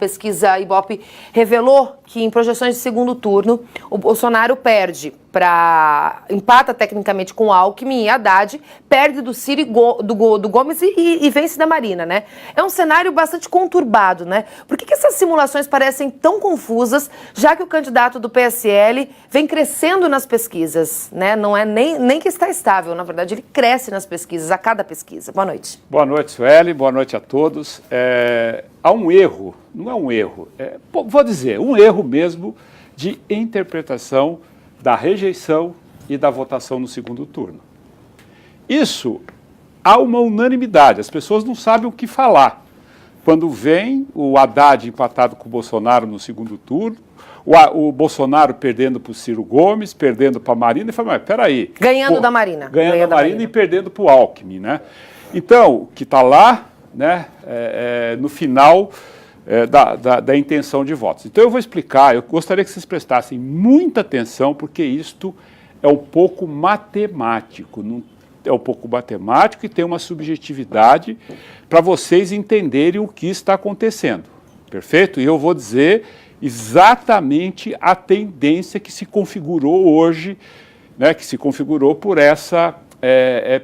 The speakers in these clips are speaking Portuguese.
pesquisa Ibope revelou que em projeções de segundo turno, o Bolsonaro empata tecnicamente com o Alckmin e Haddad, perde do Ciro e do Gomes e vence da Marina, né? É um cenário bastante conturbado, né? Por que essas simulações parecem tão confusas, já que o candidato do PSL vem crescendo nas pesquisas, né? Não é nem que está estável, na verdade, ele cresce nas pesquisas, a cada pesquisa. Boa noite. Boa noite, Sueli, boa noite a todos. Há um erro, não é um erro, vou dizer, um erro mesmo de interpretação da rejeição e da votação no segundo turno. Isso, há uma unanimidade, as pessoas não sabem o que falar. Quando vem o Haddad empatado com o Bolsonaro no segundo turno, o Bolsonaro perdendo para o Ciro Gomes, perdendo para a Marina, e fala, mas peraí. Ganhando da Marina. Ganhando da Marina e perdendo para o Alckmin, né? Então, o que está lá, né, no final da intenção de votos. Então eu vou explicar, eu gostaria que vocês prestassem muita atenção, porque isto é um pouco matemático, é um pouco matemático e tem uma subjetividade para vocês entenderem o que está acontecendo, perfeito? E eu vou dizer exatamente a tendência que se configurou hoje, né, que se configurou por essa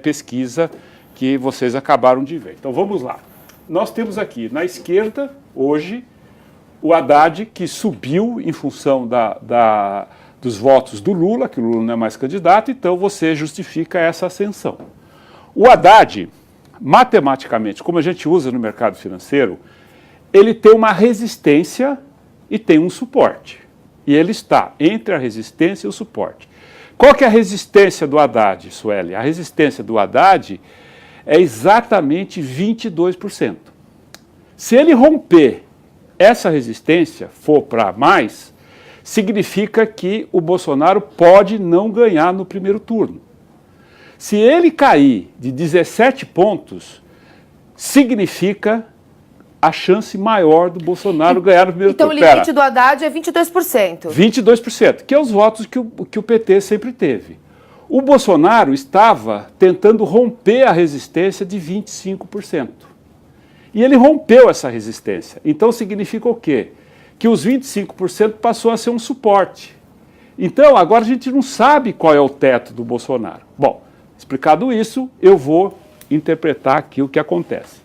pesquisa que vocês acabaram de ver. Então vamos lá. Nós temos aqui na esquerda, hoje, o Haddad, que subiu em função dos votos do Lula, que o Lula não é mais candidato, então você justifica essa ascensão. O Haddad, matematicamente, como a gente usa no mercado financeiro, ele tem uma resistência e tem um suporte. E ele está entre a resistência e o suporte. Qual que é a resistência do Haddad, Sueli? A resistência do Haddad é exatamente 22%. Se ele romper essa resistência, for para mais, significa que o Bolsonaro pode não ganhar no primeiro turno. Se ele cair de 17 pontos, significa a chance maior do Bolsonaro ganhar no primeiro turno. Então o limite do Haddad é 22%. 22%, que é os votos que o PT sempre teve. O Bolsonaro estava tentando romper a resistência de 25%. E ele rompeu essa resistência. Então significa o quê? Que os 25% passou a ser um suporte. Então agora a gente não sabe qual é o teto do Bolsonaro. Bom, explicado isso, eu vou interpretar aqui o que acontece.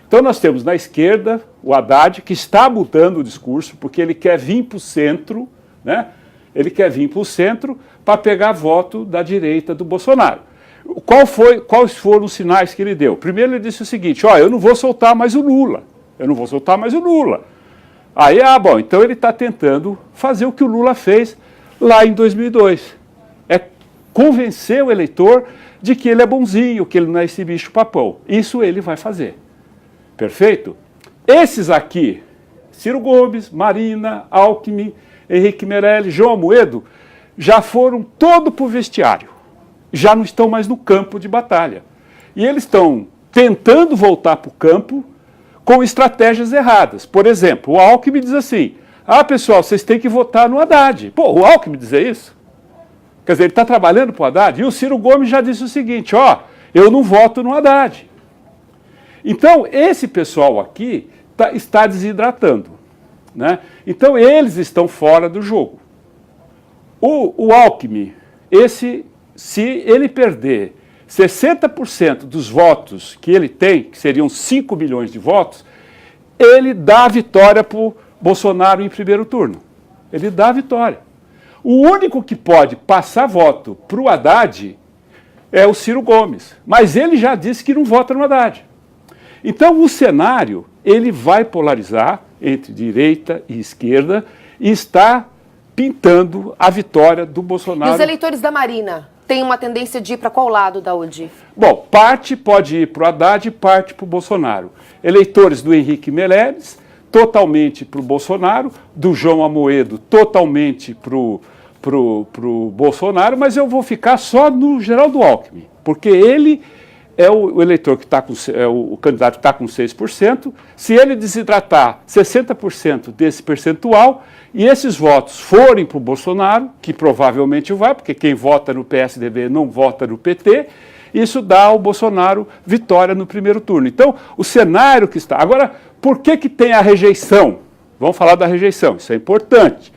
Então nós temos na esquerda o Haddad, que está mudando o discurso, porque ele quer vir para o centro, né? Ele quer vir para o centro para pegar voto da direita do Bolsonaro. Quais foram os sinais que ele deu? Primeiro ele disse o seguinte, eu não vou soltar mais o Lula, Aí, bom, então ele está tentando fazer o que o Lula fez lá em 2002. É convencer o eleitor de que ele é bonzinho, que ele não é esse bicho papão. Isso ele vai fazer. Perfeito? Esses aqui, Ciro Gomes, Marina, Alckmin, Henrique Meirelles, João Amoedo, já foram todo para o vestiário. Já não estão mais no campo de batalha. E eles estão tentando voltar para o campo com estratégias erradas. Por exemplo, o Alckmin diz assim, pessoal, vocês têm que votar no Haddad. Pô, o Alckmin dizer isso? Quer dizer, ele está trabalhando para o Haddad? E o Ciro Gomes já disse o seguinte, eu não voto no Haddad. Então, esse pessoal aqui está desidratando, né? Então, eles estão fora do jogo. O Alckmin, se ele perder 60% dos votos que ele tem, que seriam 5 milhões de votos, ele dá a vitória para o Bolsonaro em primeiro turno. Ele dá a vitória. O único que pode passar voto para o Haddad é o Ciro Gomes, mas ele já disse que não vota no Haddad. Então, o cenário, ele vai polarizar entre direita e esquerda e está pintando a vitória do Bolsonaro. E os eleitores da Marina têm uma tendência de ir para qual lado, Daúde? Bom, parte pode ir para o Haddad e parte para o Bolsonaro. Eleitores do Henrique Meirelles, totalmente para o Bolsonaro, do João Amoedo, totalmente para o Bolsonaro, mas eu vou ficar só no Geraldo Alckmin, porque ele é o eleitor que está com, o candidato que está com 6%, se ele desidratar 60% desse percentual e esses votos forem para o Bolsonaro, que provavelmente vai, porque quem vota no PSDB não vota no PT, isso dá ao Bolsonaro vitória no primeiro turno. Então, o cenário que está... Agora, por que tem a rejeição Vamos falar da rejeição, isso é importante.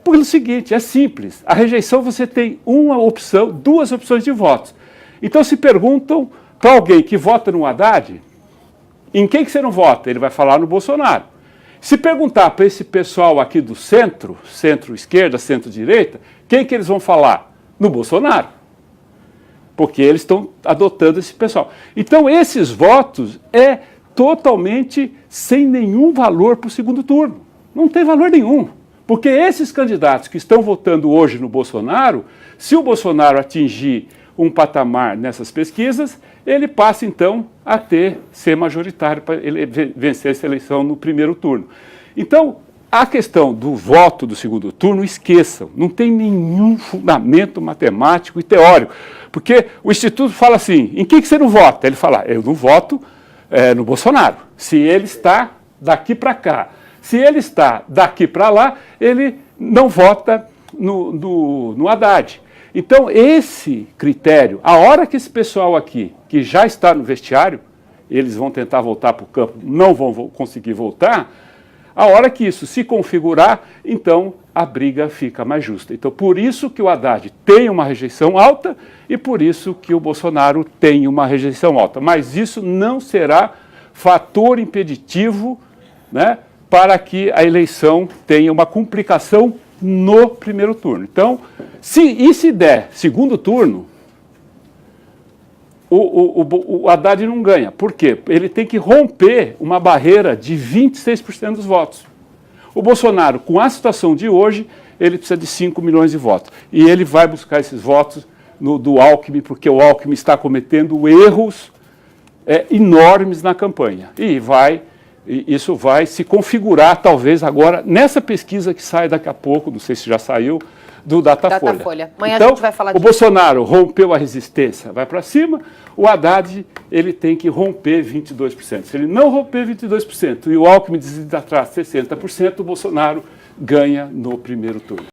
Pelo seguinte, é simples, a rejeição você tem uma opção, duas opções de votos. Então se perguntam para alguém que vota no Haddad, em quem que você não vota? Ele vai falar no Bolsonaro. Se perguntar para esse pessoal aqui do centro, centro-esquerda, centro-direita, quem que eles vão falar? No Bolsonaro. Porque eles estão adotando esse pessoal. Então esses votos é totalmente sem nenhum valor para o segundo turno. Não tem valor nenhum. Porque esses candidatos que estão votando hoje no Bolsonaro, se o Bolsonaro atingir um patamar nessas pesquisas, ele passa então a ser majoritário para ele vencer essa eleição no primeiro turno. Então, a questão do voto do segundo turno, esqueçam, não tem nenhum fundamento matemático e teórico, porque o Instituto fala assim, em quem que você não vota? Ele fala, eu não voto no Bolsonaro, se ele está daqui para cá. Se ele está daqui para lá, ele não vota no Haddad. Então, esse critério, a hora que esse pessoal aqui, que já está no vestiário, eles vão tentar voltar para o campo, não vão conseguir voltar, a hora que isso se configurar, então a briga fica mais justa. Então, por isso que o Haddad tem uma rejeição alta e por isso que o Bolsonaro tem uma rejeição alta. Mas isso não será fator impeditivo, né, para que a eleição tenha uma complicação no primeiro turno. Então, se der segundo turno, o Haddad não ganha. Por quê? Ele tem que romper uma barreira de 26% dos votos. O Bolsonaro, com a situação de hoje, ele precisa de 5 milhões de votos. E ele vai buscar esses votos do Alckmin, porque o Alckmin está cometendo erros enormes na campanha. E isso vai se configurar, talvez, agora, nessa pesquisa que sai daqui a pouco, não sei se já saiu, do Datafolha. Amanhã então, a gente vai falar disso. O Bolsonaro rompeu a resistência, vai para cima, o Haddad ele tem que romper 22%. Se ele não romper 22% e o Alckmin desistir atrás 60%, o Bolsonaro ganha no primeiro turno.